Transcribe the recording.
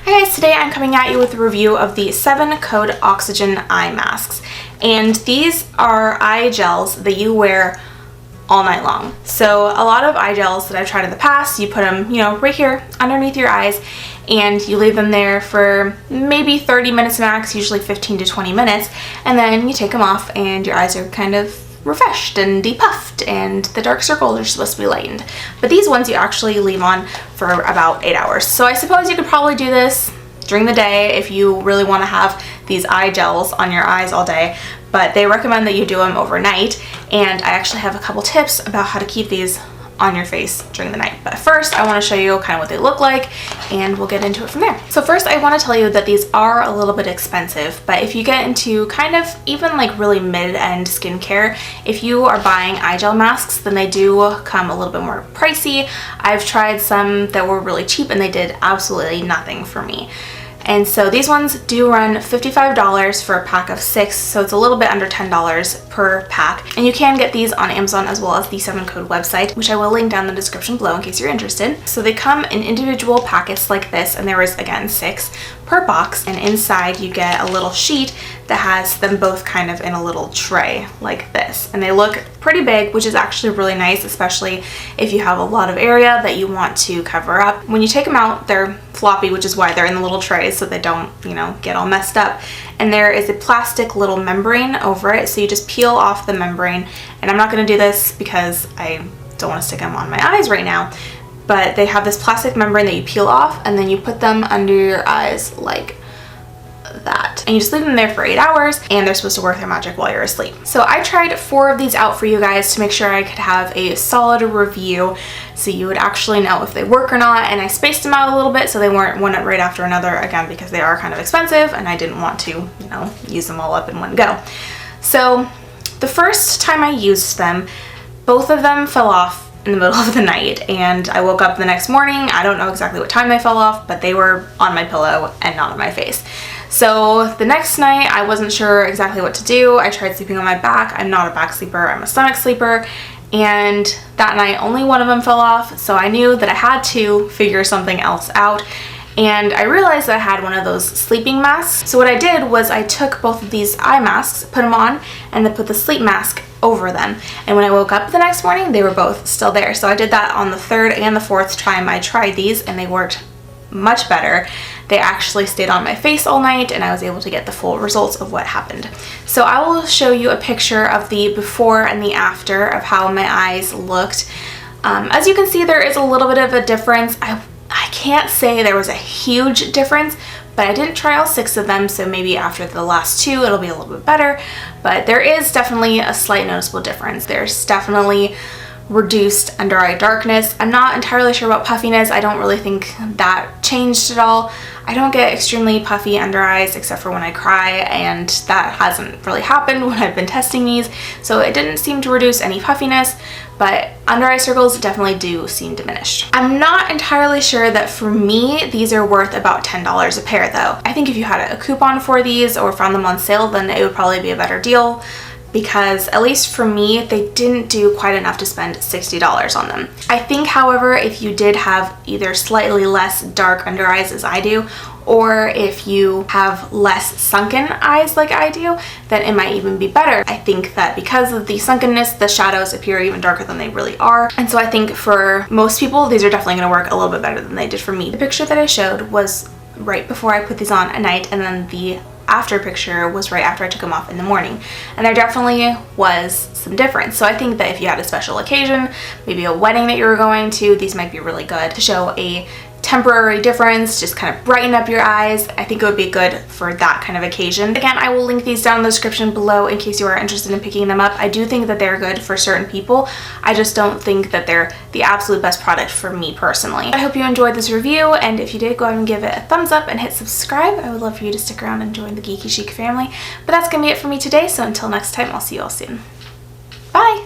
Hi guys, today I'm coming at you with a review of the VII Code Oxygen Eye Masks. And these are eye gels that you wear all night long. So a lot of eye gels that I've tried in the past, you put them, right here underneath your eyes and you leave them there for maybe 30 minutes max, usually 15 to 20 minutes, and then you take them off and your eyes are kind of refreshed and depuffed and the dark circles are supposed to be lightened. But these ones you actually leave on for about 8 hours. So I suppose you could probably do this during the day if you really want to have these eye gels on your eyes all day, but they recommend that you do them overnight, and I actually have a couple tips about how to keep these on your face during the night. But first I want to show you kind of what they look like and we'll get into it from there. So first I want to tell you that these are a little bit expensive, but if you get into kind of even like really mid-end skincare, if you are buying eye gel masks, then they do come a little bit more pricey. I've tried some that were really cheap and they did absolutely nothing for me. And so these ones do run $55 for a pack of 6, so it's a little bit under $10 per pack. And you can get these on Amazon as well as the VII Code website, which I will link down in the description below in case you're interested. So they come in individual packets like this, and there is, again, 6 per box. And inside you get a little sheet that has them both kind of in a little tray like this. And they look pretty big, which is actually really nice, especially if you have a lot of area that you want to cover up. When you take them out, they're floppy, which is why they're in the little trays so they don't, get all messed up. And there is a plastic little membrane over it, so you just peel off the membrane. And I'm not going to do this because I don't want to stick them on my eyes right now, but they have this plastic membrane that you peel off and then you put them under your eyes like that, and you just leave them there for 8 hours, and they're supposed to work their magic while you're asleep. So I tried 4 of these out for you guys to make sure I could have a solid review so you would actually know if they work or not, and I spaced them out a little bit so they weren't one right after another, again because they are kind of expensive and I didn't want to use them all up in one go. So the first time I used them, both of them fell off in the middle of the night, and I woke up the next morning. I don't know exactly what time they fell off, but they were on my pillow and not on my face. So the next night I wasn't sure exactly what to do. I tried sleeping on my back. I'm not a back sleeper, I'm a stomach sleeper, and that night only one of them fell off, so I knew that I had to figure something else out. And I realized that I had one of those sleeping masks. So what I did was I took both of these eye masks, put them on, and then put the sleep mask over them. And when I woke up the next morning, they were both still there. So I did that on the 3rd and the 4th time I tried these, and they worked much better. They actually stayed on my face all night, and I was able to get the full results of what happened. So I will show you a picture of the before and the after of how my eyes looked. As you can see, there is a little bit of a difference. I can't say there was a huge difference, but I didn't try all 6 of them, so maybe after the last 2 it'll be a little bit better. But there is definitely a slight noticeable difference. There's definitely reduced under eye darkness. I'm not entirely sure about puffiness. I don't really think that changed at all. I don't get extremely puffy under eyes except for when I cry, and that hasn't really happened when I've been testing these, so it didn't seem to reduce any puffiness, but under eye circles definitely do seem diminished. I'm not entirely sure that for me these are worth about $10 a pair though. I think if you had a coupon for these or found them on sale, then it would probably be a better deal, because at least for me, they didn't do quite enough to spend $60 on them. I think, however, if you did have either slightly less dark under eyes as I do, or if you have less sunken eyes like I do, then it might even be better. I think that because of the sunkenness, the shadows appear even darker than they really are. And so I think for most people, these are definitely gonna work a little bit better than they did for me. The picture that I showed was right before I put these on at night, and then the after picture was right after I took them off in the morning, and there definitely was some difference. So I think that if you had a special occasion, maybe a wedding that you were going to, these might be really good to show a temporary difference, just kind of brighten up your eyes. I think it would be good for that kind of occasion. Again, I will link these down in the description below in case you are interested in picking them up. I do think that they're good for certain people. I just don't think that they're the absolute best product for me personally. I hope you enjoyed this review, and if you did, go ahead and give it a thumbs up and hit subscribe. I would love for you to stick around and join the Geeky Chic family. But that's gonna be it for me today, so until next time, I'll see you all soon. Bye!